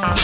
Well,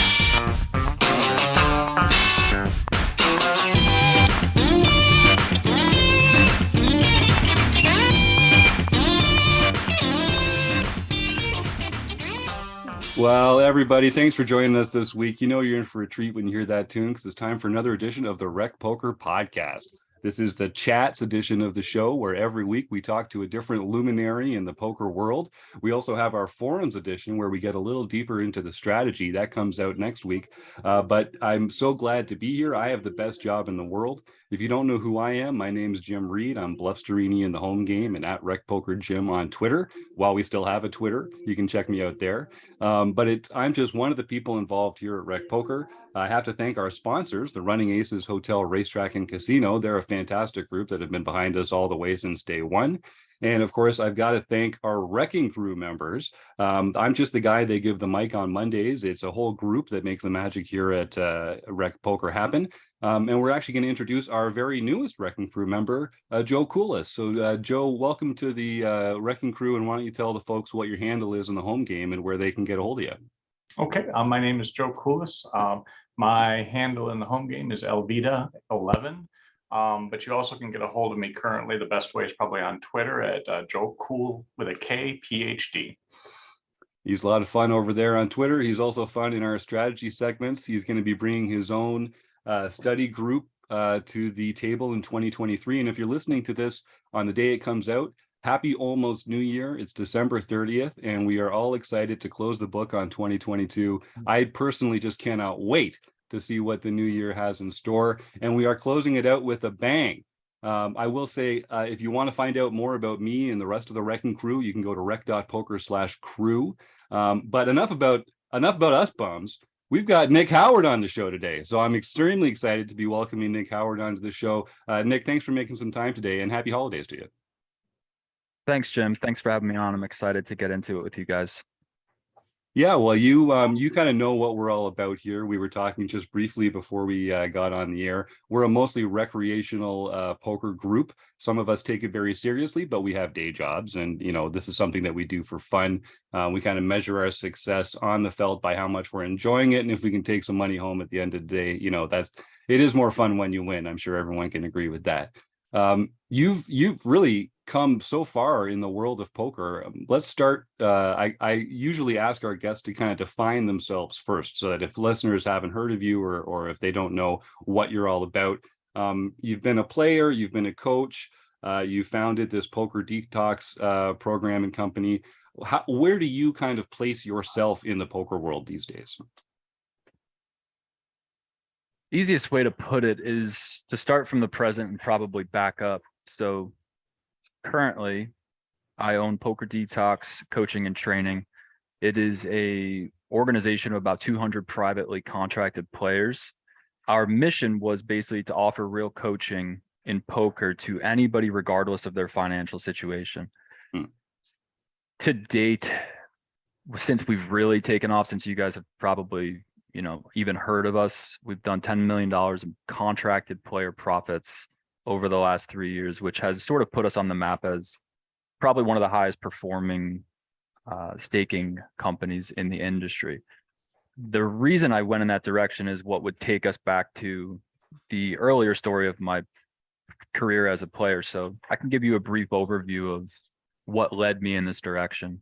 everybody, thanks for joining us this week. You know you're in for a treat when you hear that tune because it's time for another edition of the Rec Poker Podcast. This is the chats edition of the show where every week we talk to a different luminary in the poker world. We also have our forums edition where we get a little deeper into the strategy. That comes out next week. But I'm so glad to be here. I have the best job in the world. If you don't know who I am, my name's Jim Reed. I'm Bluffsterini in the home game and at Rec Poker Jim on Twitter. While we still have a Twitter, you can check me out there. But I'm just one of the people involved here at Rec Poker. I have to thank our sponsors, the Running Aces Hotel, Racetrack, and Casino. They're a fantastic group that have been behind us all the way since day one. And of course, I've got to thank our Wrecking Crew members. I'm just the guy they give the mic on Mondays. It's a whole group that makes the magic here at Rec Poker happen. And we're actually going to introduce our very newest Wrecking Crew member, Joe Coolis. So, Joe, welcome to the Wrecking Crew. And why don't you tell the folks what your handle is in the home game and where they can get a hold of you? Okay, my name is Joe Coolis. My handle in the home game is Elvita11. But you also can get a hold of me currently. The best way is probably on Twitter at Joe Cool with a K, PhD. He's a lot of fun over there on Twitter. He's also fun in our strategy segments. He's going to be bringing his own study group to the table in 2023. And if you're listening to this on the day it comes out, happy almost New Year. It's December 30th, and we are all excited to close the book on 2022. I personally just cannot wait to see what the new year has in store. And we are closing it out with a bang. I will say, if you want to find out more about me and the rest of the Wrecking Crew, you can go to rec.poker/crew. But enough about us bums. We've got Nick Howard on the show today. So I'm extremely excited to be welcoming Nick Howard onto the show. Nick, thanks for making some time today, and happy holidays to you. Thanks, Jim. Thanks for having me on. I'm excited to get into it with you guys. Yeah, well, you kind of know what we're all about here. We were talking just briefly before we got on the air. We're a mostly recreational poker group. Some of us take it very seriously, but we have day jobs, and this is something that we do for fun. We kind of measure our success on the felt by how much we're enjoying it, and if we can take some money home at the end of the day, it is more fun when you win. I'm sure everyone can agree with that. You've really come so far in the world of poker. Let's start. I usually ask our guests to kind of define themselves first, so that if listeners haven't heard of you or if they don't know what you're all about, you've been a player, you've been a coach, you founded this Poker Detox program and company. Where do you kind of place yourself in the poker world these days? Easiest way to put it is to start from the present and probably back up. So currently, I own Poker Detox Coaching and Training. It is a organization of about 200 privately contracted players. Our mission was basically to offer real coaching in poker to anybody, regardless of their financial situation. To date, since we've really taken off, since you guys have probably even heard of us, we've done $10 million in contracted player profits over the last 3 years, which has sort of put us on the map as probably one of the highest performing staking companies in the industry. The reason I went in that direction is what would take us back to the earlier story of my career as a player. So I can give you a brief overview of what led me in this direction.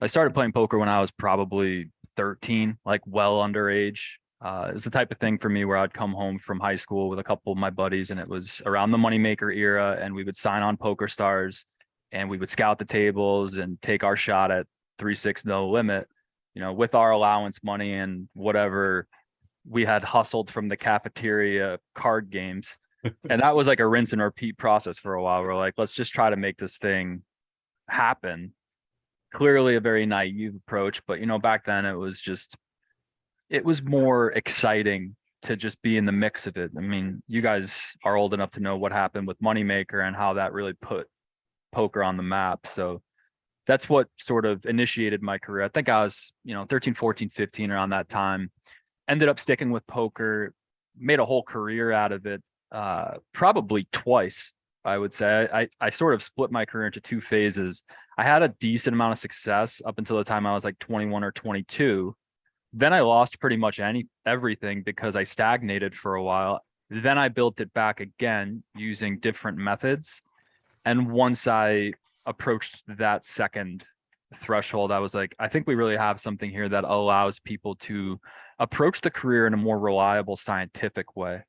I started playing poker when I was probably 13, like well underage. It's the type of thing for me where I'd come home from high school with a couple of my buddies, and it was around the moneymaker era, and we would sign on Poker Stars, and we would scout the tables and take our shot at 3-6 no limit, with our allowance money and whatever we had hustled from the cafeteria card games. And that was like a rinse and repeat process for a while. We're like, let's just try to make this thing happen. Clearly a very naive approach, but back then it was more exciting to just be in the mix of it. I mean, you guys are old enough to know what happened with Moneymaker and how that really put poker on the map. So that's what sort of initiated my career. I think I was, 13, 14, 15 around that time. Ended up sticking with poker, made a whole career out of it, probably twice, I would say. I sort of split my career into two phases. I had a decent amount of success up until the time I was like 21 or 22. Then I lost pretty much everything because I stagnated for a while. Then I built it back again using different methods. And once I approached that second threshold, I was like, I think we really have something here that allows people to approach the career in a more reliable, scientific way.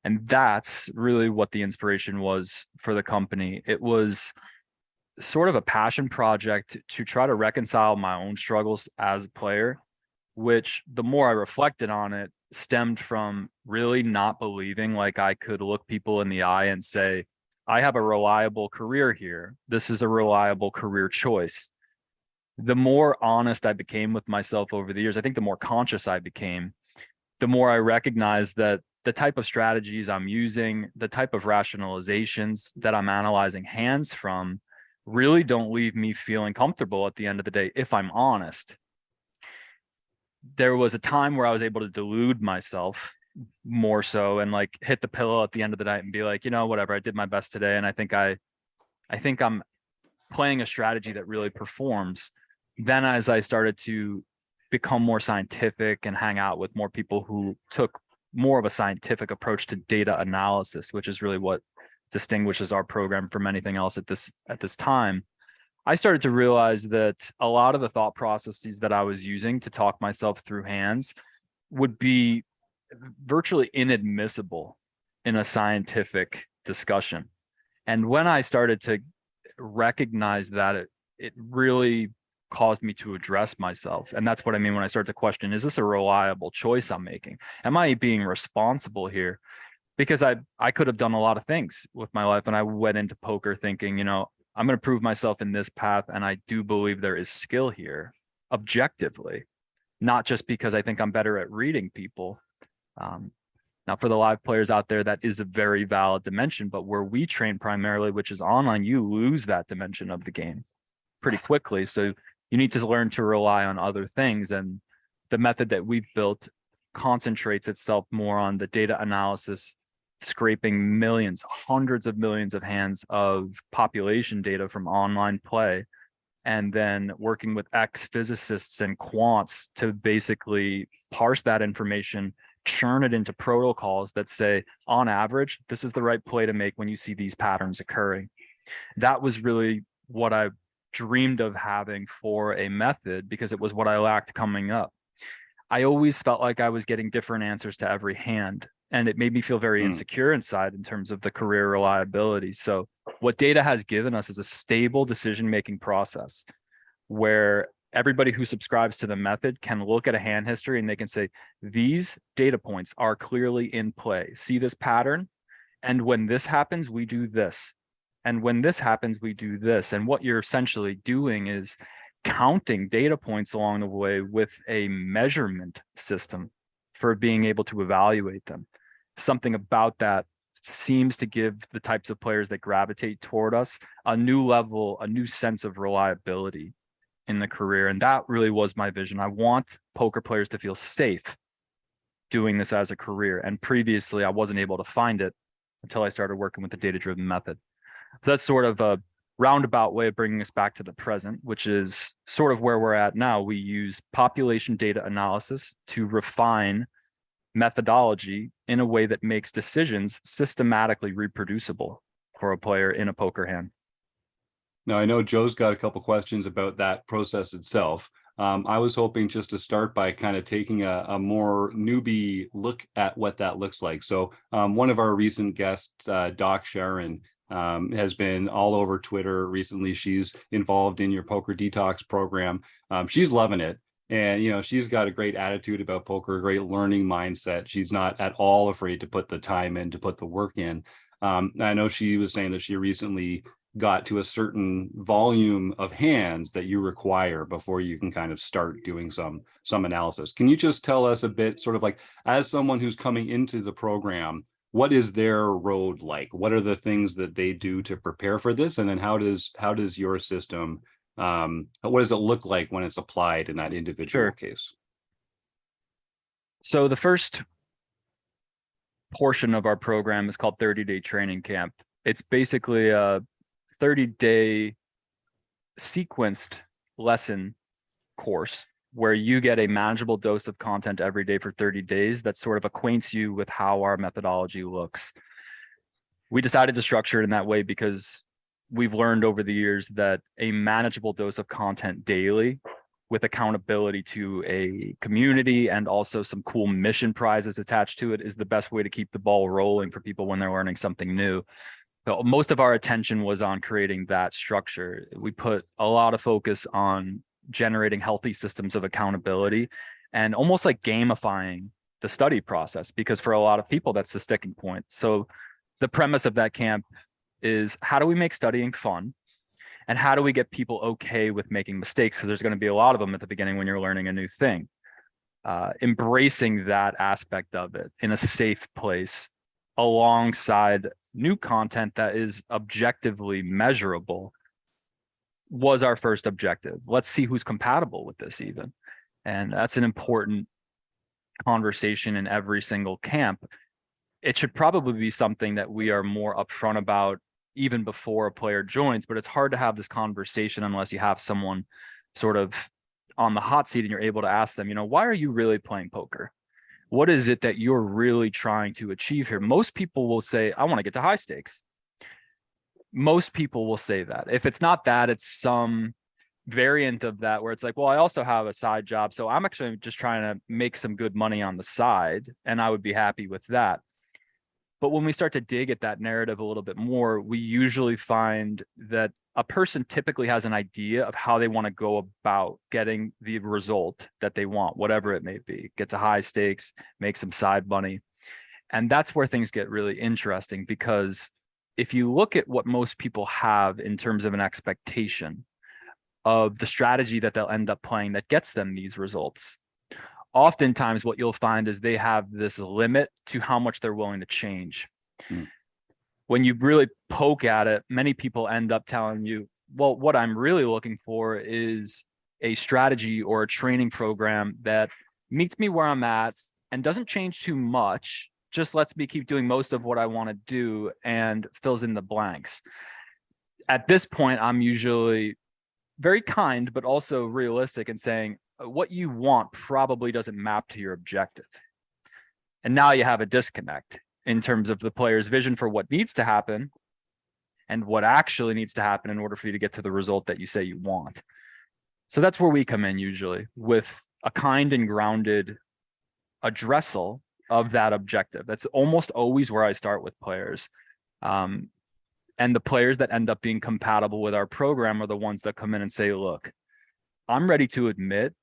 And that's really what the inspiration was for the company. It was sort of a passion project to try to reconcile my own struggles as a player, which the more I reflected on it, stemmed from really not believing like I could look people in the eye and say, I have a reliable career here. This is a reliable career choice. The more honest I became with myself over the years, I think the more conscious I became, the more I recognized that the type of strategies I'm using, the type of rationalizations that I'm analyzing hands from really don't leave me feeling comfortable at the end of the day, if I'm honest. There was a time where I was able to delude myself more so and like hit the pillow at the end of the night and be like, whatever, I did my best today. And I think I'm playing a strategy that really performs. Then as I started to become more scientific and hang out with more people who took more of a scientific approach to data analysis, which is really what distinguishes our program from anything else at this time, I started to realize that a lot of the thought processes that I was using to talk myself through hands would be virtually inadmissible in a scientific discussion. And when I started to recognize that, it really caused me to address myself. And that's what I mean when I start to question, is this a reliable choice I'm making? Am I being responsible here? Because I could have done a lot of things with my life. And I went into poker thinking, I'm going to prove myself in this path. And I do believe there is skill here objectively, not just because I think I'm better at reading people. Now, for the live players out there, that is a very valid dimension. But where we train primarily, which is online, you lose that dimension of the game pretty quickly. So you need to learn to rely on other things. And the method that we've built concentrates itself more on the data analysis, scraping millions, hundreds of millions of hands of population data from online play, and then working with ex-physicists and quants to basically parse that information, churn it into protocols that say, on average, this is the right play to make when you see these patterns occurring. That was really what I dreamed of having for a method, because it was what I lacked coming up. I always felt like I was getting different answers to every hand, and it made me feel very insecure inside in terms of the career reliability. So what data has given us is a stable decision-making process where everybody who subscribes to the method can look at a hand history and they can say, these data points are clearly in play. See this pattern? And when this happens, we do this. And when this happens, we do this. And what you're essentially doing is counting data points along the way with a measurement system for being able to evaluate them. Something about that seems to give the types of players that gravitate toward us a new level, a new sense of reliability in the career. And that really was my vision. I want poker players to feel safe doing this as a career. And previously, I wasn't able to find it until I started working with the data-driven method. So that's sort of a roundabout way of bringing us back to the present, which is sort of where we're at now. We use population data analysis to refine methodology in a way that makes decisions systematically reproducible for a player in a poker hand. Now, I know Joe's got a couple questions about that process itself. I was hoping just to start by kind of taking a more newbie look at what that looks like. So one of our recent guests, Doc Sharon, has been all over Twitter recently. She's involved in your Poker Detox program. She's loving it. And, she's got a great attitude about poker, a great learning mindset. She's not at all afraid to put the time in, to put the work in. I know she was saying that she recently got to a certain volume of hands that you require before you can kind of start doing some analysis. Can you just tell us a bit, sort of like, as someone who's coming into the program, what is their road like? What are the things that they do to prepare for this? And then how does your system, what does it look like when it's applied in that individual case? So the first portion of our program is called 30-day training camp. It's basically a 30-day sequenced lesson course where you get a manageable dose of content every day for 30 days that sort of acquaints you with how our methodology looks. We decided to structure it in that way because we've learned over the years that a manageable dose of content daily with accountability to a community and also some cool mission prizes attached to it is the best way to keep the ball rolling for people when they're learning something new. So most of our attention was on creating that structure. We put a lot of focus on generating healthy systems of accountability and almost like gamifying the study process, because for a lot of people, that's the sticking point. So the premise of that camp is, how do we make studying fun? And how do we get people okay with making mistakes? Because there's going to be a lot of them at the beginning when you're learning a new thing. Embracing that aspect of it in a safe place alongside new content that is objectively measurable was our first objective. Let's see who's compatible with this even. And that's an important conversation in every single camp. It should probably be something that we are more upfront about even before a player joins, but it's hard to have this conversation unless you have someone sort of on the hot seat and you're able to ask them, why are you really playing poker? What is it that you're really trying to achieve here? Most people will say, I want to get to high stakes. Most people will say that. If it's not that, it's some variant of that where it's like, well, I also have a side job, so I'm actually just trying to make some good money on the side, and I would be happy with that. But when we start to dig at that narrative a little bit more, we usually find that a person typically has an idea of how they want to go about getting the result that they want, whatever it may be. Get to high stakes, make some side money. And that's where things get really interesting, because if you look at what most people have in terms of an expectation of the strategy that they'll end up playing that gets them these results, oftentimes what you'll find is they have this limit to how much they're willing to change. When you really poke at it, many people end up telling you, well, what I'm really looking for is a strategy or a training program that meets me where I'm at and doesn't change too much, just lets me keep doing most of what I want to do and fills in the blanks. At this point, I'm usually very kind, but also realistic in saying, what you want probably doesn't map to your objective. And now you have a disconnect in terms of the player's vision for what needs to happen and what actually needs to happen in order for you to get to the result that you say you want. So that's where we come in usually, with a kind and grounded addressal of that objective. That's almost always where I start with players. And the players that end up being compatible with our program are the ones that come in and say, look, I'm ready to admit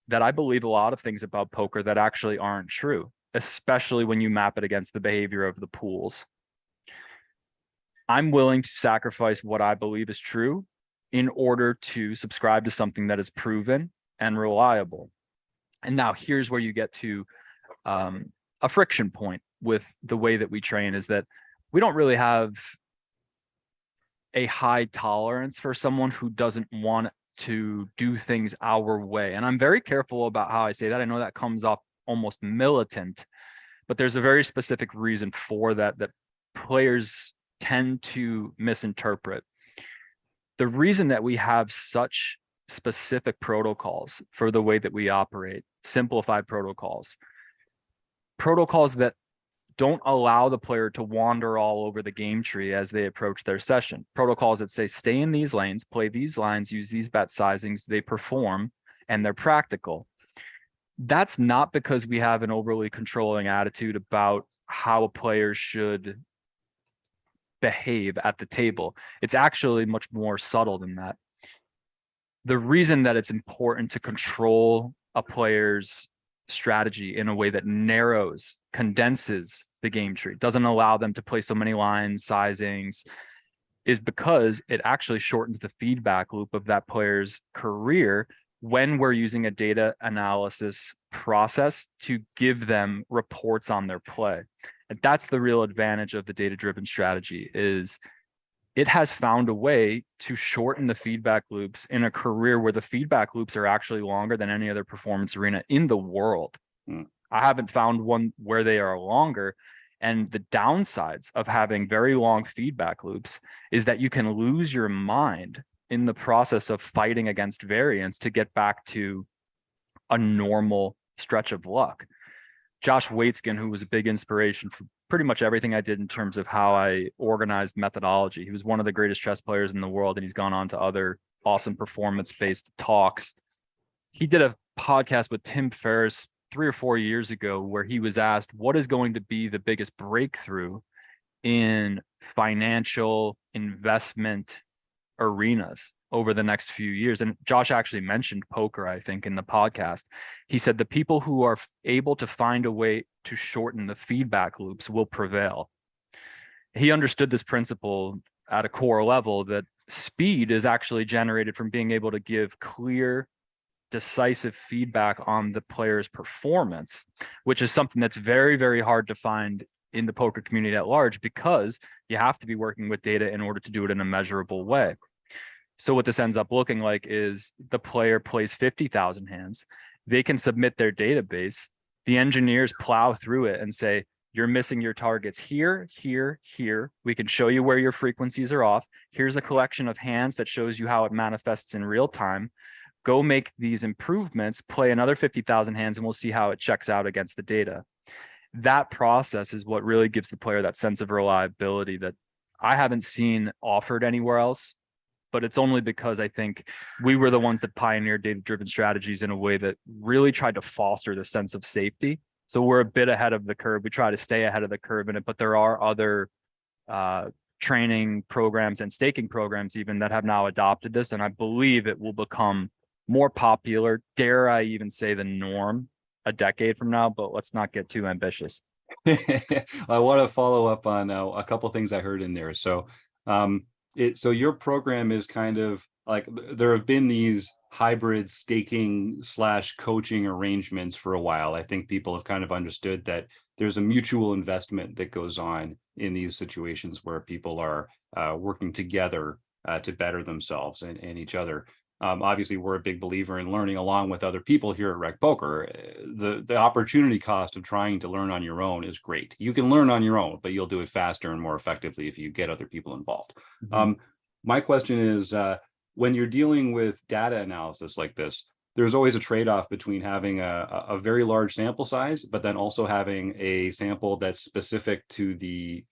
that I believe a lot of things about poker that actually aren't true, especially when you map it against the behavior of the pools. I'm willing to sacrifice what I believe is true in order to subscribe to something that is proven and reliable. And now here's where you get to a friction point with the way that we train, is that we don't really have a high tolerance for someone who doesn't want to do things our way. And I'm very careful about how I say that. I know that comes off almost militant, but there's a very specific reason for that players tend to misinterpret. The reason that we have such specific protocols for the way that we operate, simplified protocols that don't allow the player to wander all over the game tree as they approach their session. Protocols that say, stay in these lanes, play these lines, use these bet sizings, they perform, and they're practical. That's not because we have an overly controlling attitude about how a player should behave at the table. It's actually much more subtle than that. The reason that it's important to control a player's strategy in a way that narrows, condenses the game tree, doesn't allow them to play so many lines, sizings, is because it actually shortens the feedback loop of that player's career when we're using a data analysis process to give them reports on their play. And that's the real advantage of the data-driven strategy, is it has found a way to shorten the feedback loops in a career where the feedback loops are actually longer than any other performance arena in the world. I haven't found one where they are longer. And the downsides of having very long feedback loops is that you can lose your mind in the process of fighting against variance to get back to a normal stretch of luck. Josh Waitzkin, who was a big inspiration for pretty much everything I did in terms of how I organized methodology. He was one of the greatest chess players in the world, and he's gone on to other awesome performance-based talks. He did a podcast with Tim Ferriss 3 or 4 years ago where he was asked, what is going to be the biggest breakthrough in financial investment arenas over the next few years? And Josh actually mentioned poker, I think, in the podcast. He said the people who are able to find a way to shorten the feedback loops will prevail. He understood this principle at a core level, that speed is actually generated from being able to give clear, decisive feedback on the player's performance, which is something that's very, very hard to find in the poker community at large, because you have to be working with data in order to do it in a measurable way. So what this ends up looking like is the player plays 50,000 hands. They can submit their database. The engineers plow through it and say, you're missing your targets here, here, here. We can show you where your frequencies are off. Here's a collection of hands that shows you how it manifests in real time. Go make these improvements, play another 50,000 hands, and we'll see how it checks out against the data. That process is what really gives the player that sense of reliability that I haven't seen offered anywhere else. But it's only because I think we were the ones that pioneered data-driven strategies in a way that really tried to foster the sense of safety. So we're a bit ahead of the curve. We try to stay ahead of the curve in it, but there are other training programs and staking programs even that have now adopted this. And I believe it will become more popular, dare I even say the norm, a decade from now, but let's not get too ambitious. I want to follow up on a couple things I heard in there. So so your program is kind of like, there have been these hybrid staking / coaching arrangements for a while. I think people have kind of understood that there's a mutual investment that goes on in these situations where people are working together to better themselves and each other. Obviously, we're a big believer in learning along with other people here at Rec Poker. The opportunity cost of trying to learn on your own is great. You can learn on your own, but you'll do it faster and more effectively if you get other people involved. Mm-hmm. My question is, when you're dealing with data analysis like this, there's always a trade-off between having a very large sample size, but then also having a sample that's specific to the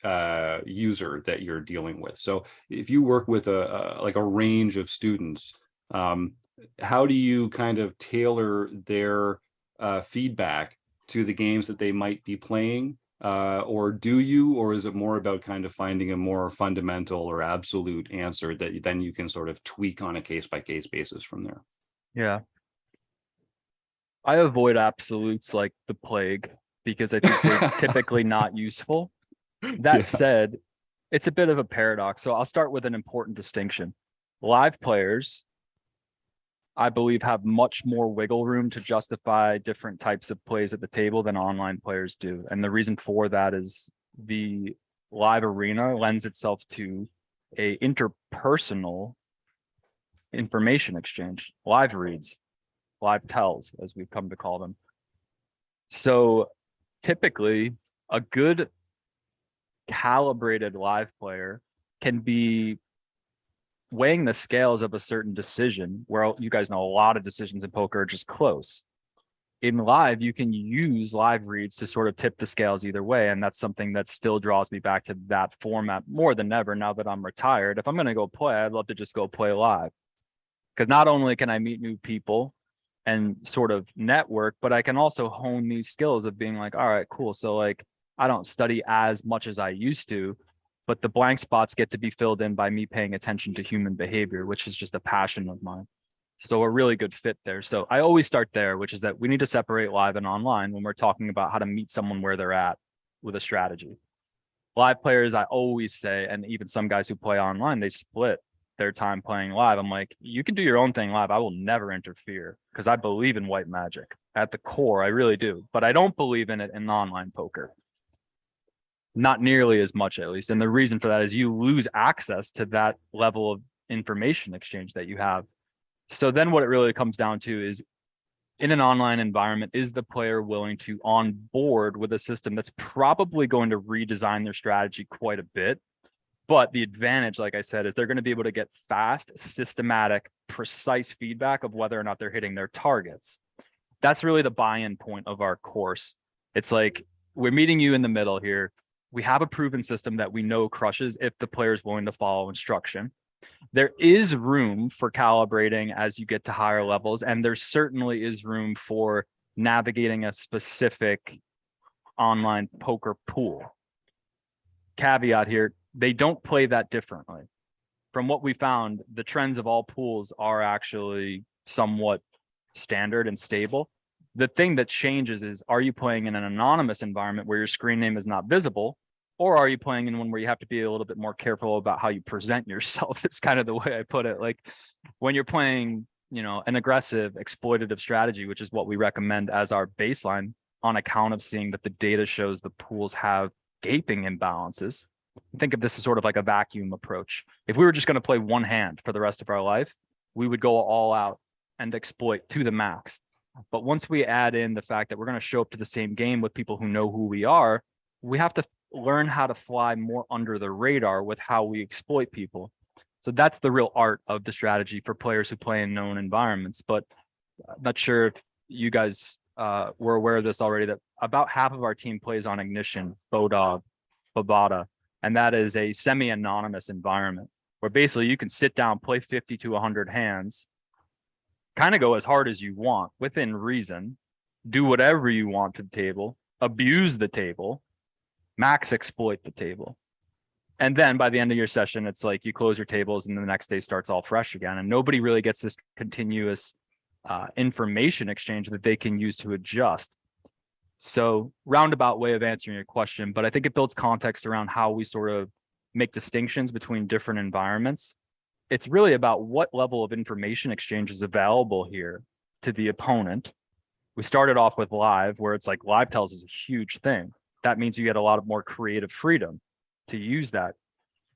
user that you're dealing with. So if you work with a range of students, how do you kind of tailor their feedback to the games that they might be playing? Or is it more about kind of finding a more fundamental or absolute answer that then you can sort of tweak on a case-by-case basis from there? Yeah. I avoid absolutes like the plague because I think they're typically not useful. That said, it's a bit of a paradox. So I'll start with an important distinction. Live players, I believe, have much more wiggle room to justify different types of plays at the table than online players do. And the reason for that is the live arena lends itself to a interpersonal information exchange, live reads, live tells, as we've come to call them. So typically, a good calibrated live player can be weighing the scales of a certain decision, where you guys know a lot of decisions in poker are just close. In live, you can use live reads to sort of tip the scales either way. And that's something that still draws me back to that format more than ever now that I'm retired. If I'm going to go play, I'd love to just go play live. Because not only can I meet new people and sort of network, but I can also hone these skills of being like, all right, cool. So like, I don't study as much as I used to, but the blank spots get to be filled in by me paying attention to human behavior, which is just a passion of mine. So a really good fit there. So I always start there, which is that we need to separate live and online when we're talking about how to meet someone where they're at with a strategy. Live players, I always say, and even some guys who play online, they split their time playing live. I'm like, you can do your own thing live. I will never interfere because I believe in white magic at the core. I really do. But I don't believe in it in online poker. Not nearly as much, at least. And the reason for that is you lose access to that level of information exchange that you have. So then what it really comes down to is, in an online environment, is the player willing to on board with a system that's probably going to redesign their strategy quite a bit? But the advantage, like I said, is they're going to be able to get fast, systematic, precise feedback of whether or not they're hitting their targets. that's really the buy-in point of our course. It's like, we're meeting you in the middle here. We have a proven system that we know crushes if the player is willing to follow instruction. There is room for calibrating as you get to higher levels, and there certainly is room for navigating a specific online poker pool. Caveat here, they don't play that differently. From what we found, the trends of all pools are actually somewhat standard and stable. The thing that changes is, are you playing in an anonymous environment where your screen name is not visible, or are you playing in one where you have to be a little bit more careful about how you present yourself? It's kind of the way I put it. Like, when you're playing, an aggressive exploitative strategy, which is what we recommend as our baseline, on account of seeing that the data shows the pools have gaping imbalances. Think of this as sort of like a vacuum approach. If we were just going to play one hand for the rest of our life, we would go all out and exploit to the max. But once we add in the fact that we're going to show up to the same game with people who know who we are, we have to learn how to fly more under the radar with how we exploit people. So that's the real art of the strategy for players who play in known environments. But I'm not sure if you guys were aware of this already, that about half of our team plays on Ignition, Bodog, Bovada, and that is a semi-anonymous environment where basically you can sit down, play 50 to 100 hands, kind of go as hard as you want within reason, do whatever you want to the table, abuse the table, max exploit the table. And then by the end of your session, it's like you close your tables and the next day starts all fresh again. And nobody really gets this continuous information exchange that they can use to adjust. So, roundabout way of answering your question, but I think it builds context around how we sort of make distinctions between different environments. It's really about what level of information exchange is available here to the opponent. We started off with live, where it's like live tells is a huge thing. That means you get a lot of more creative freedom to use that.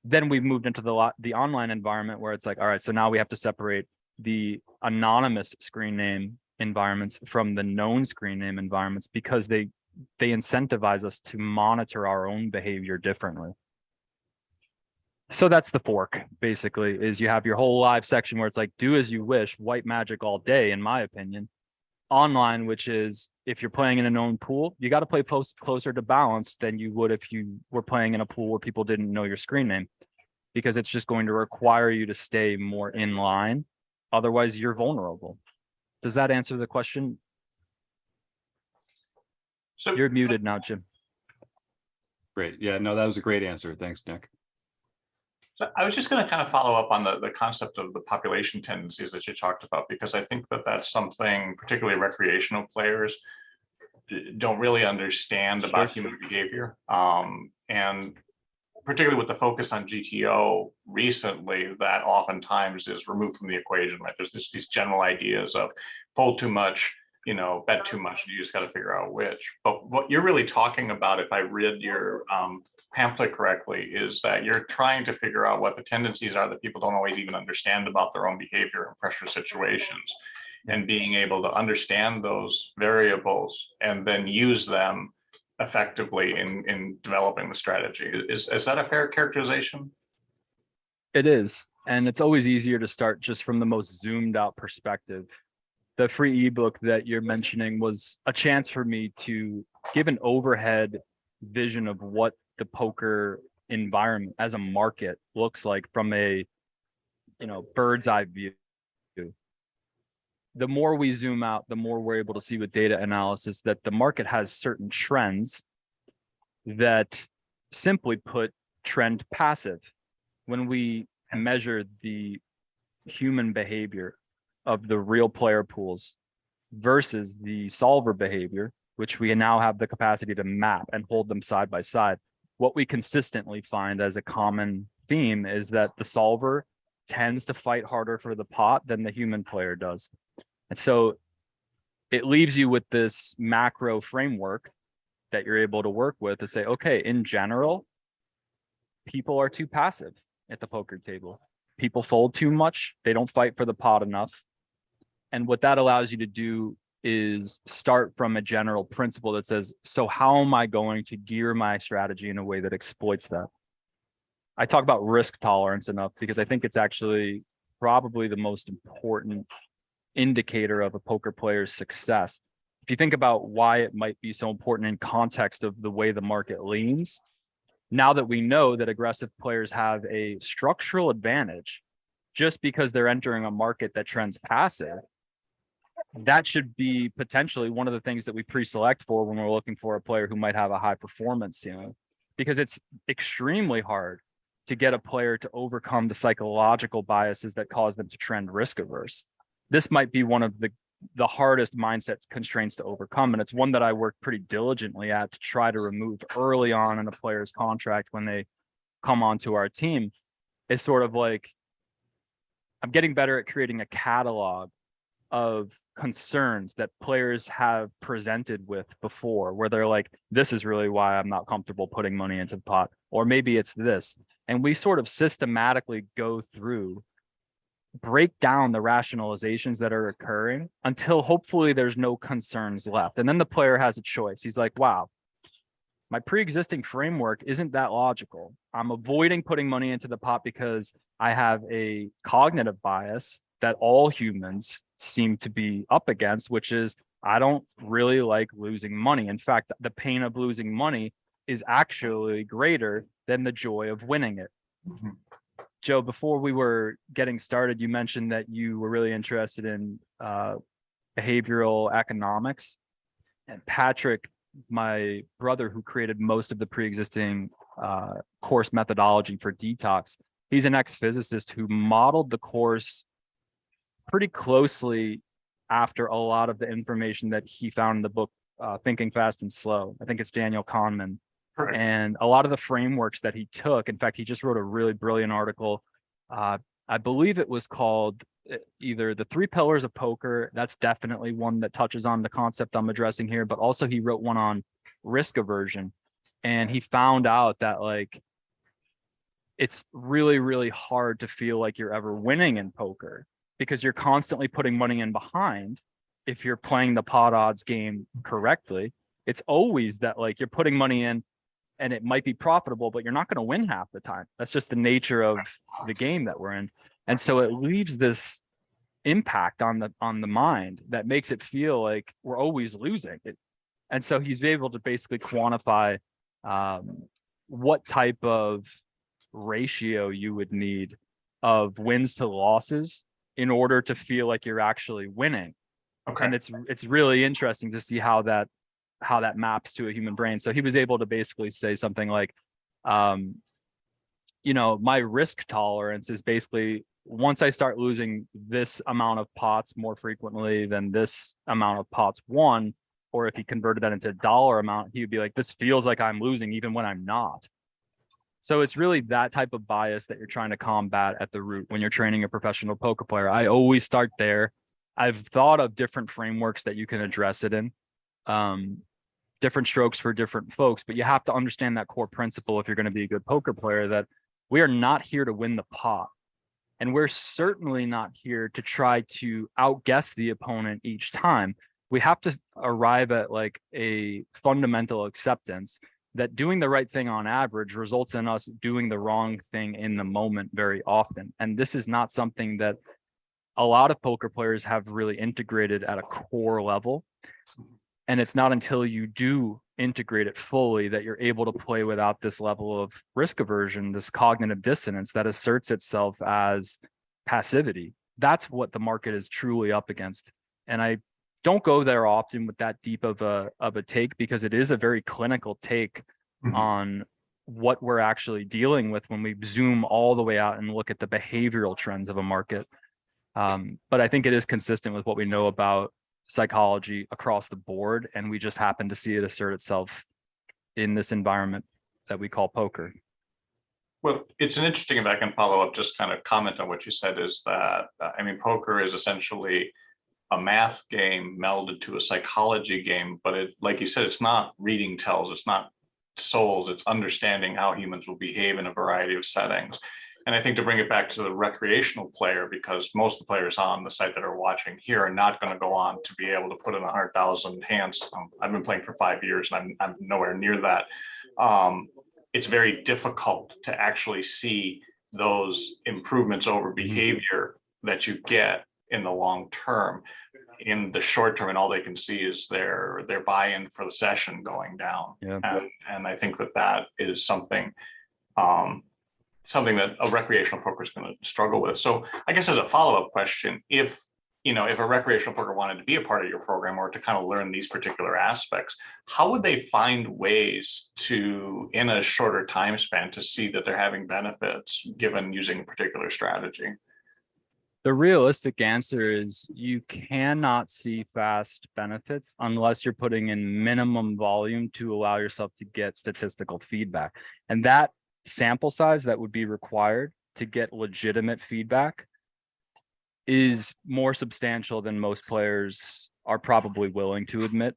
Then we've moved into the online environment where it's like, all right, so now we have to separate the anonymous screen name environments from the known screen name environments, because they incentivize us to monitor our own behavior differently. So that's the fork, basically, is you have your whole live section where it's like, do as you wish, white magic all day, in my opinion. Online, which is, if you're playing in a known pool, you got to play closer to balance than you would if you were playing in a pool where people didn't know your screen name, because it's just going to require you to stay more in line. Otherwise, you're vulnerable. Does that answer the question? So You're muted now, Jim. Great. Yeah, no, that was a great answer. Thanks, Nick. So I was just going to kind of follow up on the concept of the population tendencies that you talked about, because I think that that's something particularly recreational players don't really understand about human behavior. And particularly with the focus on GTO recently, that oftentimes is removed from the equation, right? There's just these general ideas of fold too much, bet too much, and you just got to figure out which. But what you're really talking about, if I read your pamphlet correctly, is that you're trying to figure out what the tendencies are that people don't always even understand about their own behavior in pressure situations, and being able to understand those variables and then use them effectively in developing the strategy. Is that a fair characterization? It is. And it's always easier to start just from the most zoomed out perspective. The free ebook that you're mentioning was a chance for me to give an overhead vision of what the poker environment as a market looks like from a bird's eye view. The more we zoom out, the more we're able to see with data analysis that the market has certain trends that, simply put, trend passive. When we measure the human behavior of the real player pools versus the solver behavior, which we now have the capacity to map and hold them side by side, what we consistently find as a common theme is that the solver tends to fight harder for the pot than the human player does. And so it leaves you with this macro framework that you're able to work with to say, okay, in general, people are too passive at the poker table. People fold too much. They don't fight for the pot enough. And what that allows you to do is start from a general principle that says, so how am I going to gear my strategy in a way that exploits that? I talk about risk tolerance enough because I think it's actually probably the most important indicator of a poker player's success. if you think about why it might be so important in context of the way the market leans, now that we know that aggressive players have a structural advantage just because they're entering a market that trends passive, that should be potentially one of the things that we pre-select for when we're looking for a player who might have a high performance ceiling, because it's extremely hard to get a player to overcome the psychological biases that cause them to trend risk averse. This might be one of the hardest mindset constraints to overcome. And it's one that I work pretty diligently at to try to remove early on in a player's contract when they come onto our team. Is sort of like, I'm getting better at creating a catalog of concerns that players have presented with before, where they're like, this is really why I'm not comfortable putting money into the pot, or maybe it's this. And we sort of systematically go through, break down the rationalizations that are occurring until hopefully there's no concerns left. And then the player has a choice. He's like, wow, my pre-existing framework isn't that logical. I'm avoiding putting money into the pot because I have a cognitive bias that all humans seem to be up against, which is I don't really like losing money. In fact, the pain of losing money is actually greater than the joy of winning it. Mhm. Joe, before we were getting started, you mentioned that you were really interested in behavioral economics. And Patrick, my brother, who created most of the pre-existing course methodology for Detox, he's an ex-physicist who modeled the course pretty closely after a lot of the information that he found in the book, Thinking Fast and Slow. I think it's Daniel Kahneman. Correct. And a lot of the frameworks that he took, in fact, he just wrote a really brilliant article. I believe it was called either The Three Pillars of Poker. That's definitely one that touches on the concept I'm addressing here, but also he wrote one on risk aversion. And he found out that like, it's really, really hard to feel like you're ever winning in poker because you're constantly putting money in behind. If you're playing the pot odds game correctly, it's always that like you're putting money in and it might be profitable, but you're not going to win half the time. That's just the nature of the game that we're in. And so it leaves this impact on the mind that makes it feel like we're always losing it. And so he's able to basically quantify what type of ratio you would need of wins to losses in order to feel like you're actually winning. Okay. And it's really interesting to see how that maps to a human brain. So he was able to basically say something like, my risk tolerance is basically once I start losing this amount of pots more frequently than this amount of pots won, or if he converted that into a dollar amount, he would be like, this feels like I'm losing even when I'm not. So it's really that type of bias that you're trying to combat at the root when you're training a professional poker player. I always start there. I've thought of different frameworks that you can address it in, different strokes for different folks, but you have to understand that core principle if you're going to be a good poker player, that we are not here to win the pot. And we're certainly not here to try to outguess the opponent each time. We have to arrive at like a fundamental acceptance that doing the right thing on average results in us doing the wrong thing in the moment very often. And this is not something that a lot of poker players have really integrated at a core level. And it's not until you do integrate it fully that you're able to play without this level of risk aversion, this cognitive dissonance that asserts itself as passivity. That's what the market is truly up against. And I don't go there often with that deep of a take, because it is a very clinical take on what we're actually dealing with when we zoom all the way out and look at the behavioral trends of a market. But I think it is consistent with what we know about psychology across the board, and we just happen to see it assert itself in this environment that we call poker. Well, it's an interesting, if I can follow up, just kind of comment on what you said, is that, poker is essentially a math game melded to a psychology game, but it, like you said, it's not reading tells, it's not souls, it's understanding how humans will behave in a variety of settings. And I think to bring it back to the recreational player, because most of the players on the site that are watching here are not going to go on to be able to put in 100,000 hands. I've been playing for 5 years and I'm nowhere near that. It's very difficult to actually see those improvements over behavior that you get in the long term. in the short term, and all they can see is their buy-in for the session going down. Yeah. And I think that is something that a recreational poker is going to struggle with. So I guess as a follow-up question, if a recreational poker wanted to be a part of your program or to kind of learn these particular aspects, how would they find ways to, in a shorter time span, to see that they're having benefits given using a particular strategy? The realistic answer is you cannot see fast benefits unless you're putting in minimum volume to allow yourself to get statistical feedback. And that sample size that would be required to get legitimate feedback is more substantial than most players are probably willing to admit.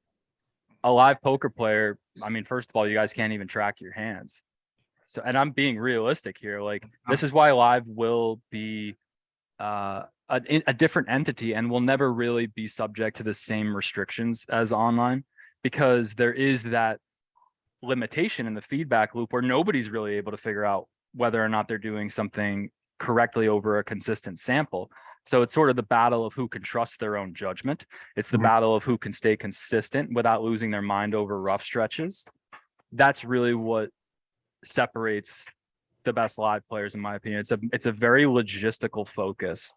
A live poker player, I mean, first of all, you guys can't even track your hands. So, and I'm being realistic here. Like, this is why live will be a different entity and will never really be subject to the same restrictions as online, because there is that limitation in the feedback loop where nobody's really able to figure out whether or not they're doing something correctly over a consistent sample. So it's sort of the battle of who can trust their own judgment. It's the battle of who can stay consistent without losing their mind over rough stretches. That's really what separates the best live players, in my opinion. It's a very logistical focus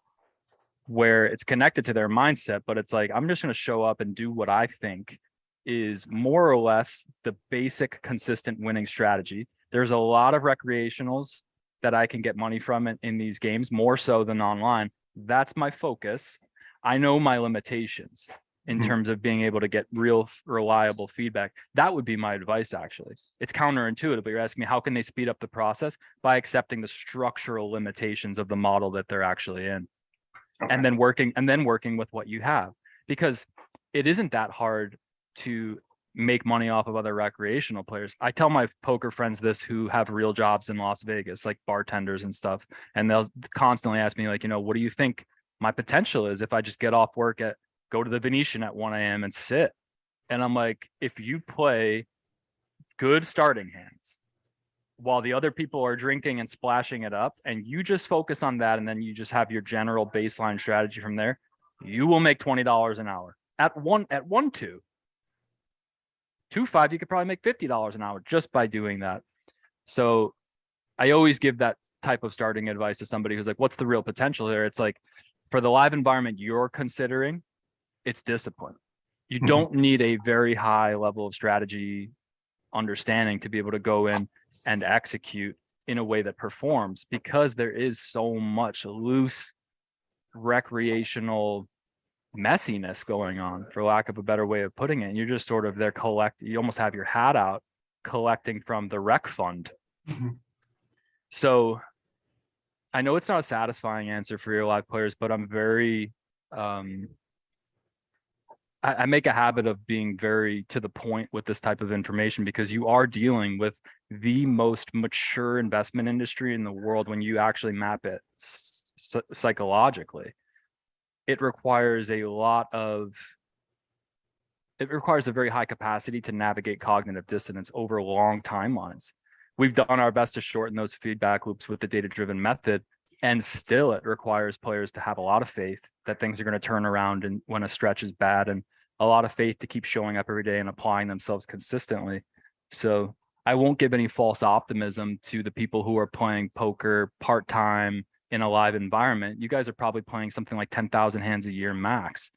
where it's connected to their mindset, but it's like, I'm just going to show up and do what I think is more or less the basic consistent winning strategy. There's a lot of recreationals that I can get money from in these games, more so than online. That's my focus. I know my limitations in terms of being able to get real reliable feedback. That would be my advice, actually. It's counterintuitive, but you're asking me how can they speed up the process? By accepting the structural limitations of the model that they're actually in. Okay. And then working with what you have, because it isn't that hard to make money off of other recreational players. I tell my poker friends this who have real jobs in Las Vegas, like bartenders and stuff, and they'll constantly ask me, like, what do you think my potential is if I just get off work go to the Venetian at 1 a.m. and sit? And I'm like, if you play good starting hands while the other people are drinking and splashing it up, and you just focus on that, and then you just have your general baseline strategy from there, you will make $20 an hour. At 1-2. 2-5, you could probably make $50 an hour just by doing that. So I always give that type of starting advice to somebody who's like, what's the real potential here? It's like, for the live environment you're considering, it's discipline. You don't need a very high level of strategy understanding to be able to go in and execute in a way that performs, because there is so much loose recreational messiness going on, for lack of a better way of putting it. And you're just sort of there you almost have your hat out collecting from the rec fund. So I know it's not a satisfying answer for your live players, but I'm very I make a habit of being very to the point with this type of information, because you are dealing with the most mature investment industry in the world when you actually map it psychologically. It requires a very high capacity to navigate cognitive dissonance over long timelines. We've done our best to shorten those feedback loops with the data-driven method, and still it requires players to have a lot of faith that things are going to turn around and when a stretch is bad, and a lot of faith to keep showing up every day and applying themselves consistently. So I won't give any false optimism to the people who are playing poker part-time in a live environment. You guys are probably playing something like 10,000 hands a year max.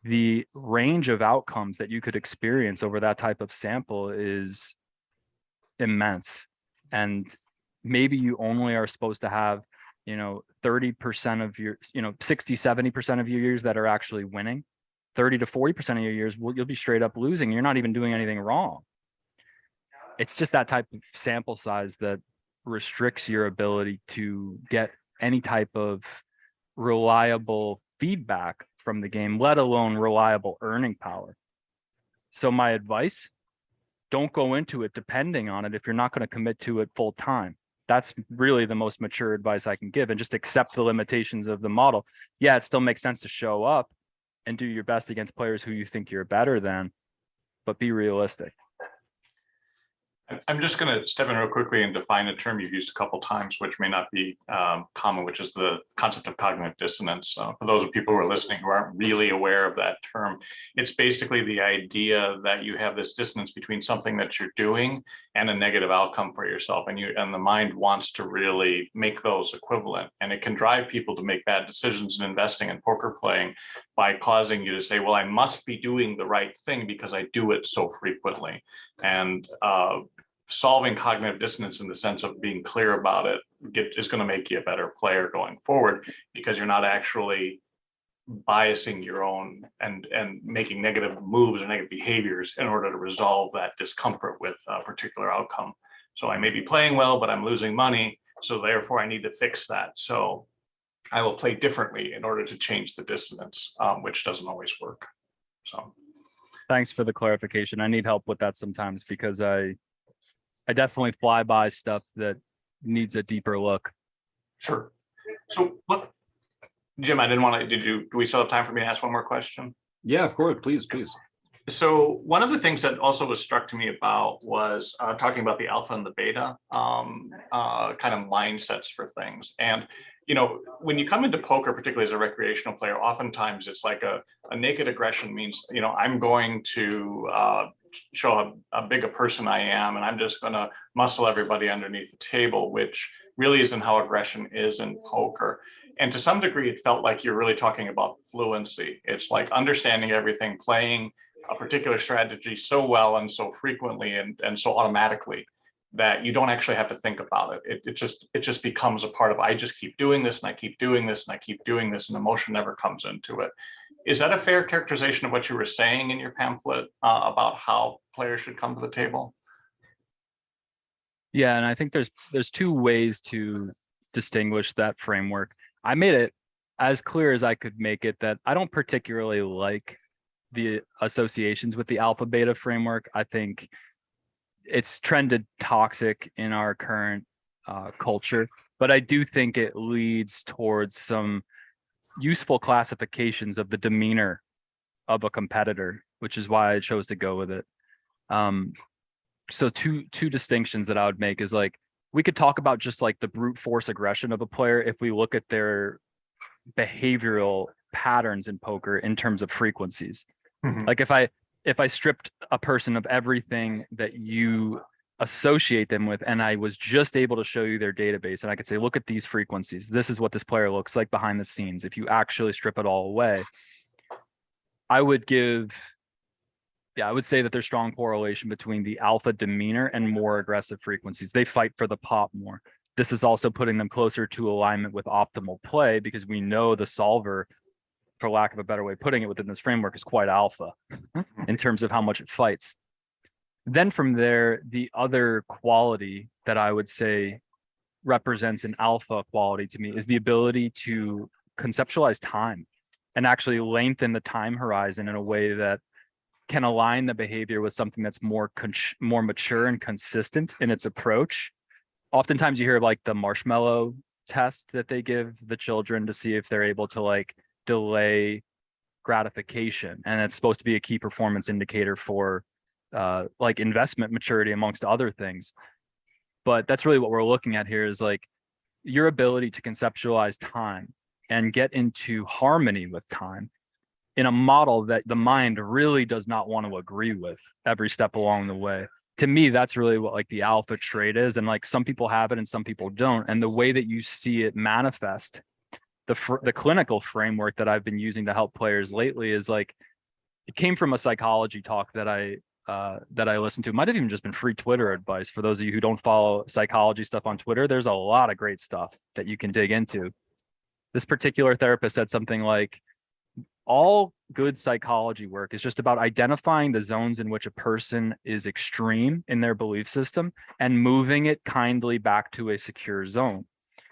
The range of outcomes that you could experience over that type of sample is immense. And maybe you only are supposed to have 30% of your 60-70% of your years that are actually winning. 30 to 40% of your years you'll be straight up losing. You're not even doing anything wrong. It's just that type of sample size that restricts your ability to get any type of reliable feedback from the game, let alone reliable earning power. So my advice, don't go into it depending on it if you're not going to commit to it full time. That's really the most mature advice I can give, and just accept the limitations of the model. Yeah, it still makes sense to show up and do your best against players who you think you're better than, but be realistic. I'm just going to step in real quickly and define a term you've used a couple times, which may not be common, which is the concept of cognitive dissonance. For those people who are listening who aren't really aware of that term, it's basically the idea that you have this dissonance between something that you're doing and a negative outcome for yourself, and the mind wants to really make those equivalent, and it can drive people to make bad decisions in investing and poker playing by causing you to say, well, I must be doing the right thing because I do it so frequently. And solving cognitive dissonance in the sense of being clear about it is going to make you a better player going forward, because you're not actually biasing your own and making negative moves or negative behaviors in order to resolve that discomfort with a particular outcome. So I may be playing well, but I'm losing money, so therefore I need to fix that. So I will play differently in order to change the dissonance, which doesn't always work. So Thanks for the clarification. I need help with that sometimes because I definitely fly by stuff that needs a deeper look. sure. So look, Jim, I didn't want to, do we still have time for me to ask one more question? Yeah, of course. Please. So one of the things that also was struck to me about was talking about the alpha and the beta kind of mindsets for things. And, when you come into poker, particularly as a recreational player, oftentimes it's like a naked aggression means, I'm going to show how big a person I am, and I'm just going to muscle everybody underneath the table, which really isn't how aggression is in poker. And to some degree, it felt like you're really talking about fluency. It's like understanding everything, playing a particular strategy so well and so frequently and so automatically that you don't actually have to think about it. It just becomes a part of, I just keep doing this and I keep doing this and I keep doing this, and emotion never comes into it. Is that a fair characterization of what you were saying in your pamphlet about how players should come to the table? Yeah, and I think there's two ways to distinguish that framework. I made it as clear as I could make it that I don't particularly like the associations with the alpha beta framework. I think it's trended toxic in our current culture, but I do think it leads towards some useful classifications of the demeanor of a competitor, which is why I chose to go with it. So two distinctions that I would make is like, we could talk about just like the brute force aggression of a player if we look at their behavioral patterns in poker in terms of frequencies. Mm-hmm. Like if I stripped a person of everything that you associate them with, and I was just able to show you their database, and I could say, look at these frequencies. This is what this player looks like behind the scenes. If you actually strip it all away, I would say that there's strong correlation between the alpha demeanor and more aggressive frequencies. They fight for the pop more. This is also putting them closer to alignment with optimal play, because we know the solver, for lack of a better way of putting it within this framework, is quite alpha in terms of how much it fights. Then from there, the other quality that I would say represents an alpha quality to me is the ability to conceptualize time and actually lengthen the time horizon in a way that can align the behavior with something that's more mature and consistent in its approach. Oftentimes you hear like the marshmallow test that they give the children to see if they're able to like delay gratification, and it's supposed to be a key performance indicator for like investment maturity amongst other things. But that's really what we're looking at here, is like your ability to conceptualize time and get into harmony with time in a model that the mind really does not want to agree with every step along the way. To me, that's really what like the alpha trait is. And like some people have it and some people don't. And the way that you see it manifest, the clinical framework that I've been using to help players lately is like, it came from a psychology talk that I listened to. It might have even just been free Twitter advice for those of you who don't follow psychology stuff on Twitter. There's a lot of great stuff that you can dig into. This particular therapist said something like, all good psychology work is just about identifying the zones in which a person is extreme in their belief system and moving it kindly back to a secure zone.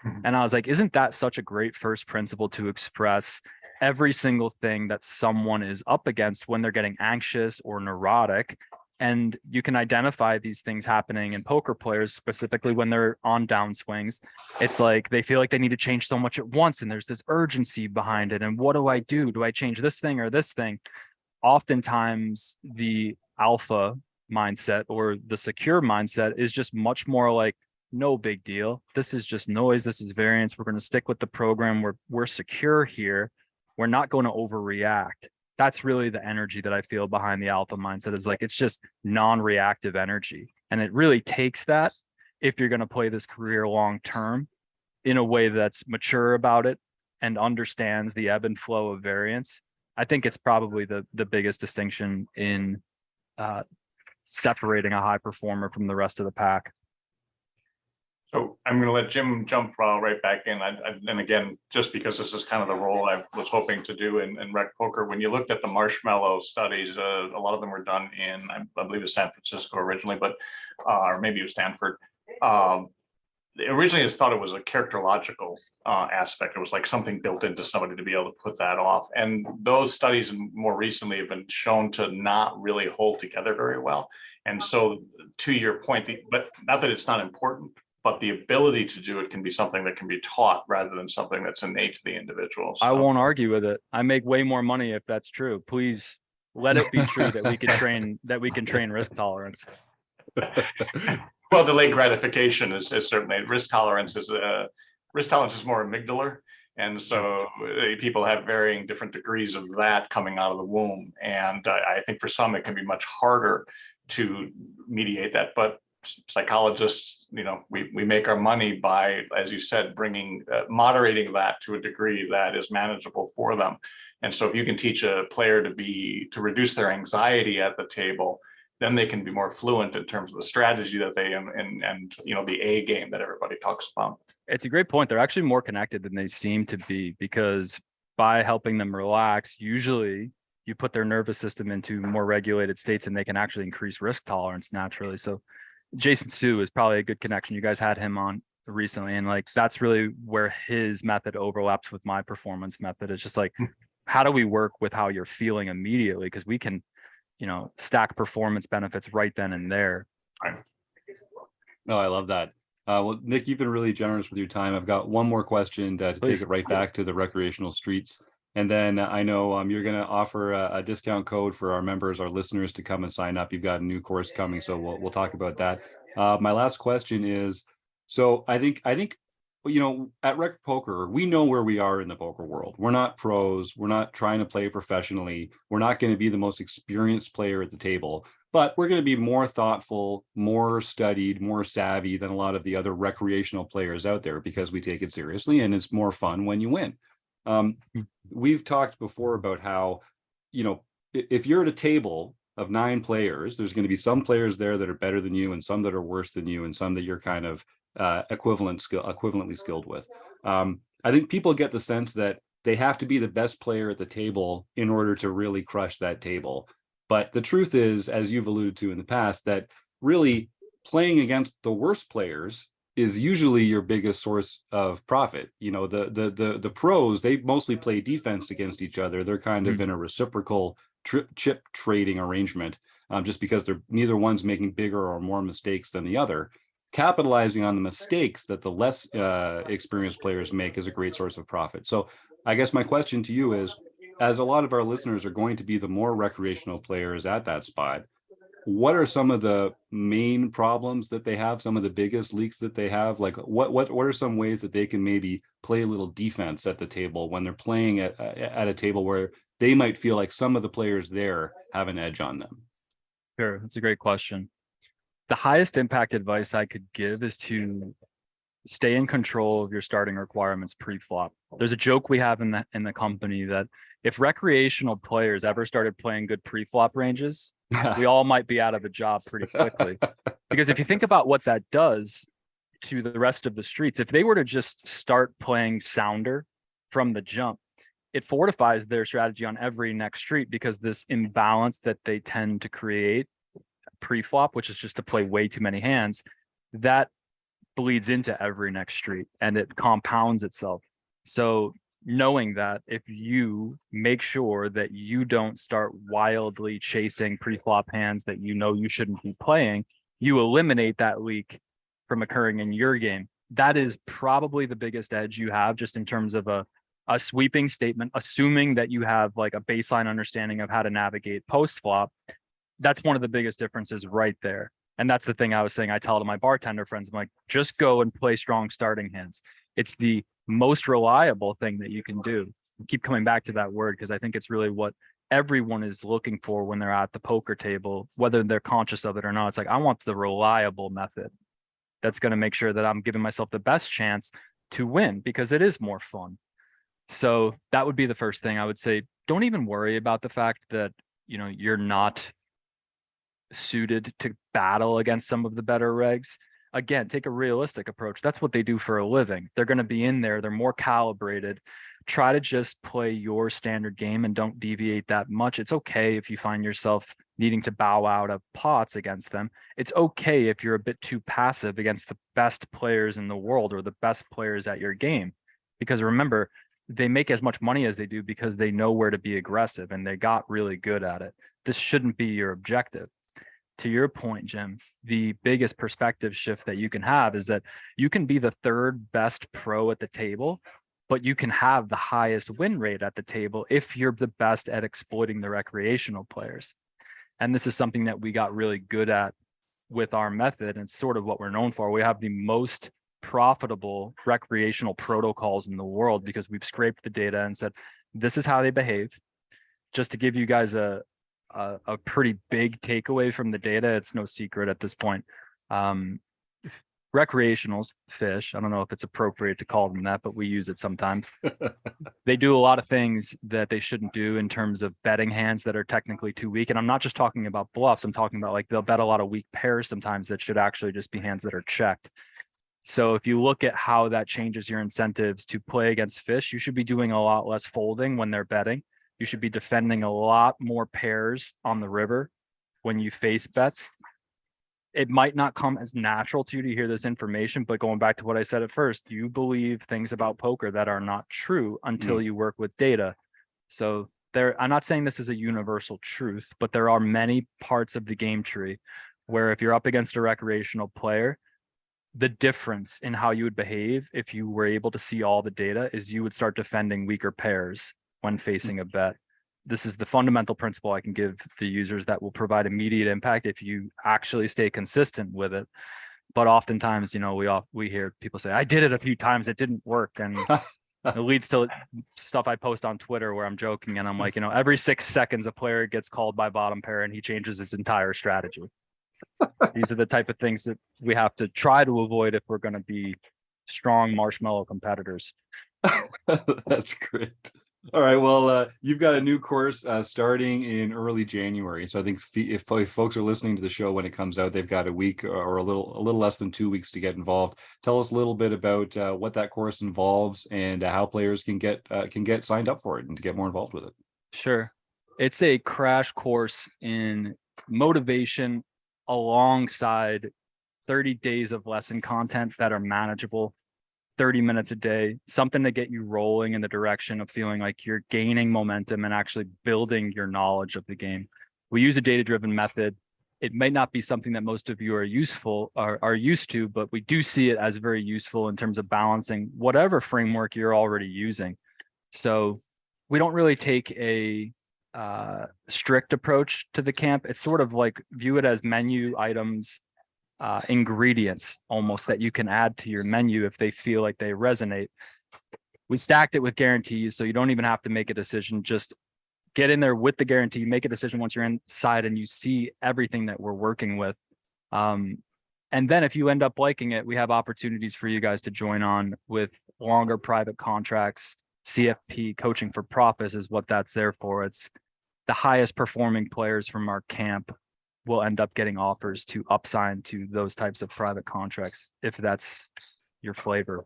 Mm-hmm. And I was like, isn't that such a great first principle to express every single thing that someone is up against when they're getting anxious or neurotic? And you can identify these things happening in poker players, specifically when they're on downswings. It's like they feel like they need to change so much at once, and there's this urgency behind it. And what do I do? Do I change this thing or this thing? Oftentimes, the alpha mindset or the secure mindset is just much more like, no big deal. This is just noise. This is variance. We're going to stick with the program. We're secure here. We're not going to overreact. That's really the energy that I feel behind the alpha mindset, is like, it's just non-reactive energy. And it really takes that, if you're going to play this career long term, in a way that's mature about it and understands the ebb and flow of variance. I think it's probably the biggest distinction in separating a high performer from the rest of the pack. So I'm going to let Jim jump right back in. And again, just because this is kind of the role I was hoping to do in rec poker, when you looked at the marshmallow studies, a lot of them were done in, I believe it was San Francisco originally, but or maybe it was Stanford. Originally, I thought it was a characterological aspect. It was like something built into somebody to be able to put that off. And those studies more recently have been shown to not really hold together very well. And so, to your point, but not that it's not important, but the ability to do it can be something that can be taught rather than something that's innate to the individual. So. I won't argue with it. I make way more money if that's true. Please let it be true that we can train risk tolerance. Well, delayed gratification is certainly risk tolerance is more amygdalar. And so people have varying different degrees of that coming out of the womb. And I think for some, it can be much harder to mediate that. But psychologists, we make our money by, as you said, moderating that to a degree that is manageable for them. And so if you can teach a player to reduce their anxiety at the table, then they can be more fluent in terms of the strategy that they and the A game that everybody talks about. It's a great point. They're actually more connected than they seem to be, because by helping them relax, usually you put their nervous system into more regulated states and they can actually increase risk tolerance naturally. So Jason Su is probably a good connection. You guys had him on recently, and like, that's really where his method overlaps with my performance method. It's just like, how do we work with how you're feeling immediately? Because we can, stack performance benefits right then and there. No, I love that. Well, Nick, you've been really generous with your time. I've got one more question to take it right back to the recreational streets. And then I know you're going to offer a discount code for our members, our listeners, to come and sign up. You've got a new course coming, so we'll talk about that. My last question is, so I think at Rec Poker, we know where we are in the poker world. We're not pros. We're not trying to play professionally. We're not going to be the most experienced player at the table, but we're going to be more thoughtful, more studied, more savvy than a lot of the other recreational players out there, because we take it seriously and it's more fun when you win. We've talked before about how, if you're at a table of 9 players, there's going to be some players there that are better than you and some that are worse than you and some that you're kind of equivalently skilled with. I think people get the sense that they have to be the best player at the table in order to really crush that table. But the truth is, as you've alluded to in the past, that really playing against the worst players is usually your biggest source of profit. The pros, they mostly play defense against each other. They're kind of in a reciprocal chip trading arrangement, just because neither one's making bigger or more mistakes than the other. Capitalizing on the mistakes that the less experienced players make is a great source of profit. So I guess my question to you is, as a lot of our listeners are going to be the more recreational players at that spot, what are some of the main problems that they have, some of the biggest leaks that they have? Like what are some ways that they can maybe play a little defense at the table when they're playing at a table where they might feel like some of the players there have an edge on them? Sure, that's a great question. The highest impact advice I could give is to stay in control of your starting requirements pre-flop. There's a joke we have in the company that if recreational players ever started playing good pre-flop ranges, we all might be out of a job pretty quickly. Because if you think about what that does to the rest of the streets, if they were to just start playing sounder from the jump, it fortifies their strategy on every next street, because this imbalance that they tend to create pre-flop, which is just to play way too many hands, that bleeds into every next street and it compounds itself. So knowing that, if you make sure that you don't start wildly chasing pre-flop hands that you shouldn't be playing, you eliminate that leak from occurring in your game. That is probably the biggest edge you have, just in terms of a sweeping statement, assuming that you have like a baseline understanding of how to navigate post-flop. that's one of the biggest differences right there. And that's the thing I was saying. I tell to my bartender friends, I'm like, just go and play strong starting hands. It's the most reliable thing that you can do. Keep coming back to that word because I think it's really what everyone is looking for when they're at the poker table, whether they're conscious of it or not. It's like, I want the reliable method that's going to make sure that I'm giving myself the best chance to win because it is more fun. So that would be the first thing I would say. Don't even worry about the fact that, you know, you're not suited to battle against some of the better regs. Again, take a realistic approach. That's what they do for a living. They're going to be in there. They're more calibrated. Try to just play your standard game and don't deviate that much. It's okay if you find yourself needing to bow out of pots against them. It's okay if you're a bit too passive against the best players in the world or the best players at your game. Because remember, they make as much money as they do because they know where to be aggressive and they got really good at it. This shouldn't be your objective. To your point, Jim, the biggest perspective shift that you can have is that you can be the third best pro at the table, but you can have the highest win rate at the table if you're the best at exploiting the recreational players. And this is something that we got really good at with our method. And it's sort of what we're known for. We have the most profitable recreational protocols in the world because we've scraped the data and said, this is how they behave. Just to give you guys a pretty big takeaway from the data, it's no secret at this point. Recreationals, fish, I don't know if it's appropriate to call them that, but we use it sometimes. They do a lot of things that they shouldn't do in terms of betting hands that are technically too weak. And I'm not just talking about bluffs. I'm talking about like they'll bet a lot of weak pairs sometimes that should actually just be hands that are checked. So if you look at how that changes your incentives to play against fish, you should be doing a lot less folding when they're betting. You should be defending a lot more pairs on the river when you face bets. It might not come as natural to you to hear this information, but going back to what I said at first, you believe things about poker that are not true until you work with data. So I'm not saying this is a universal truth, but there are many parts of the game tree where if you're up against a recreational player, the difference in how you would behave if you were able to see all the data is you would start defending weaker pairs when facing a bet. This is the fundamental principle I can give the users that will provide immediate impact if you actually stay consistent with it. But oftentimes, you know, we hear people say, I did it a few times, it didn't work. And it leads to stuff I post on Twitter where I'm joking and I'm like, you know, every 6 seconds a player gets called by bottom pair and he changes his entire strategy. These are the type of things that we have to try to avoid if we're going to be strong marshmallow competitors. That's great. All right. Well, you've got a new course starting in early January. So I think if folks are listening to the show when it comes out, they've got a week or a little less than 2 weeks to get involved. Tell us a little bit about what that course involves and how players can get signed up for it and to get more involved with it. Sure. It's a crash course in motivation alongside 30 days of lesson content that are manageable. 30 minutes a day, something to get you rolling in the direction of feeling like you're gaining momentum and actually building your knowledge of the game. We use a data-driven method. It may not be something that most of you are used to, but we do see it as very useful in terms of balancing whatever framework you're already using. So we don't really take a strict approach to the camp. It's sort of like view it as menu items, ingredients almost that you can add to your menu if they feel like they resonate. We stacked it with guarantees, so you don't even have to make a decision. Just get in there with the guarantee, make a decision once you're inside and you see everything that we're working with. And then if you end up liking it, we have opportunities for you guys to join on with longer private contracts. CFP, coaching for profits, is what that's there for. It's the highest performing players from our camp will end up getting offers to upsign to those types of private contracts if that's your flavor.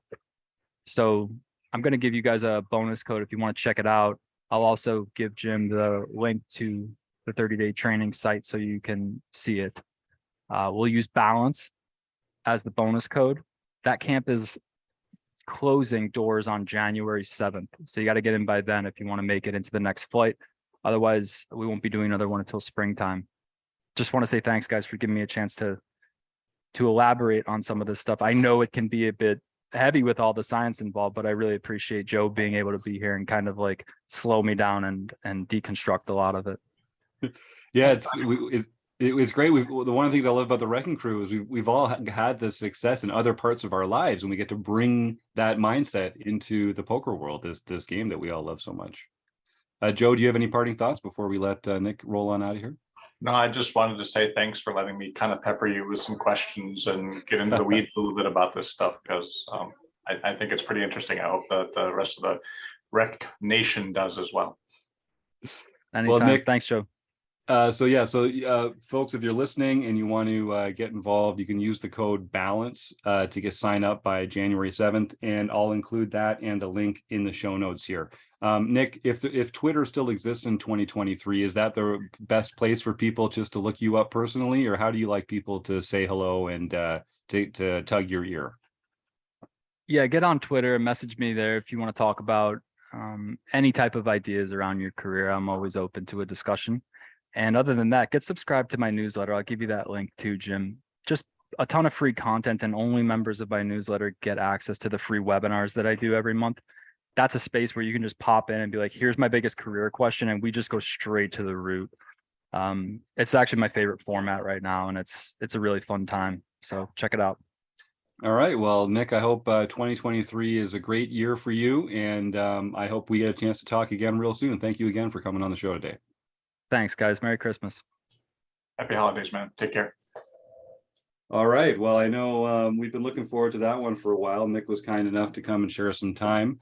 So I'm going to give you guys a bonus code if you want to check it out. I'll also give Jim the link to the 30-day training site so you can see it. We'll use balance as the bonus code. That camp is closing doors on January 7th. So you got to get in by then if you want to make it into the next flight. Otherwise, we won't be doing another one until springtime. Just want to say thanks, guys, for giving me a chance to elaborate on some of this stuff. I know it can be a bit heavy with all the science involved, but I really appreciate Joe being able to be here and kind of like slow me down and deconstruct a lot of it. Yeah, It was great. One of the things I love about the Wrecking Crew is we've all had this success in other parts of our lives, and we get to bring that mindset into the poker world. This game that we all love so much. Joe, do you have any parting thoughts before we let Nick roll on out of here? No, I just wanted to say thanks for letting me kind of pepper you with some questions and get into the weeds a little bit about this stuff, because I think it's pretty interesting. I hope that the rest of the Rec Nation does as well. Anytime. Well, Nick, thanks, Joe. Folks, if you're listening and you want to get involved, you can use the code BALANCE to get signed up by January 7th, and I'll include that and a link in the show notes here. Nick, if Twitter still exists in 2023, is that the best place for people just to look you up personally, or how do you like people to say hello and to tug your ear? Yeah, get on Twitter and message me there if you want to talk about any type of ideas around your career. I'm always open to a discussion. And other than that, get subscribed to my newsletter. I'll give you that link too, Jim. Just a ton of free content, and only members of my newsletter get access to the free webinars that I do every month. That's a space where you can just pop in and be like, here's my biggest career question, and we just go straight to the root. It's actually my favorite format right now, and it's a really fun time. So check it out. All right. Well, Nick, I hope 2023 is a great year for you, and I hope we get a chance to talk again real soon. Thank you again for coming on the show today. Thanks, guys. Merry Christmas. Happy holidays, man. Take care. All right. Well, I know we've been looking forward to that one for a while. Nick was kind enough to come and share some time.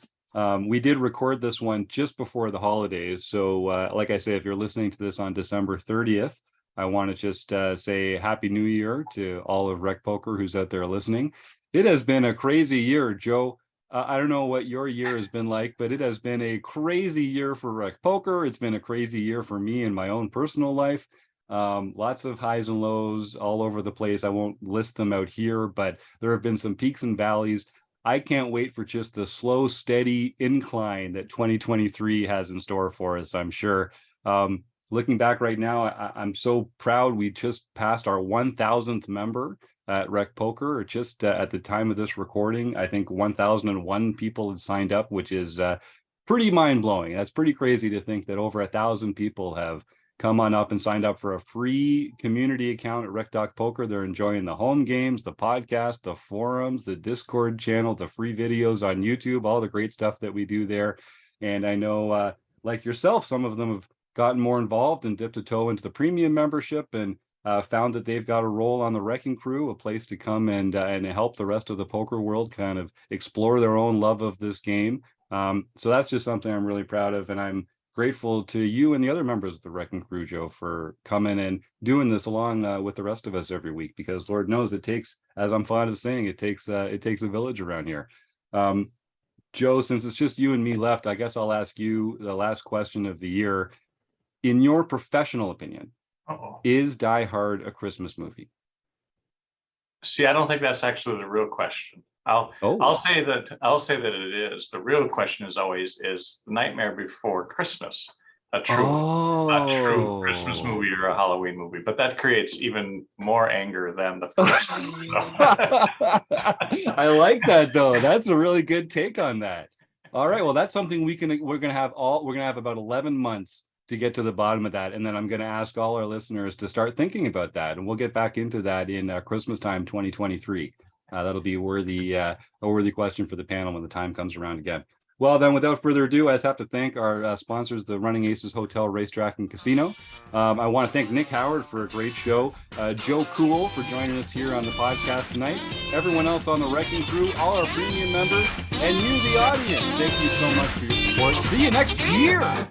We did record this one just before the holidays. So like I say, if you're listening to this on December 30th, I want to just say Happy New Year to all of Rec Poker who's out there listening. It has been a crazy year, Joe. I don't know what your year has been like, but it has been a crazy year for Rec Poker. It's been a crazy year for me in my own personal life. Lots of highs and lows all over the place. I won't list them out here, but there have been some peaks and valleys. I can't wait for just the slow, steady incline that 2023 has in store for us, I'm sure. Looking back right now, I'm so proud. We just passed our 1,000th member at Rec Poker, or just at the time of this recording. I think 1,001 people had signed up, which is pretty mind-blowing. That's pretty crazy to think that over 1,000 people have come on up and signed up for a free community account at Rec.Poker. They're enjoying the home games, the podcast, the forums, the Discord channel, the free videos on YouTube, all the great stuff that we do there. And I know, like yourself, some of them have gotten more involved and dipped a toe into the premium membership, and found that they've got a role on the Wrecking Crew, a place to come and help the rest of the poker world kind of explore their own love of this game. So that's just something I'm really proud of, and I'm grateful to you and the other members of the Wrecking Crew, Joe, for coming and doing this along with the rest of us every week, because Lord knows it takes, as I'm fond of saying, it takes a village around here. Joe, since it's just you and me left, I guess I'll ask you the last question of the year. In your professional opinion, is Die Hard a Christmas movie? See, I don't think that's actually the real question. I'll say that it is. The real question is always, is The Nightmare Before Christmas a true Christmas movie or a Halloween movie? But that creates even more anger than the first one. I like that, though. That's a really good take on that. All right, well, that's something we're gonna have about 11 months to get to the bottom of that, and then I'm going to ask all our listeners to start thinking about that, and we'll get back into that in Christmas time 2023. That'll be a worthy question for the panel when the time comes around again. Well, then, without further ado, I just have to thank our sponsors, the Running Aces Hotel, Racetrack, and Casino. I want to thank Nick Howard for a great show, Joe Cool for joining us here on the podcast tonight, everyone else on the Wrecking Crew, all our premium members, and you, the audience. Thank you so much for your support. See you next year.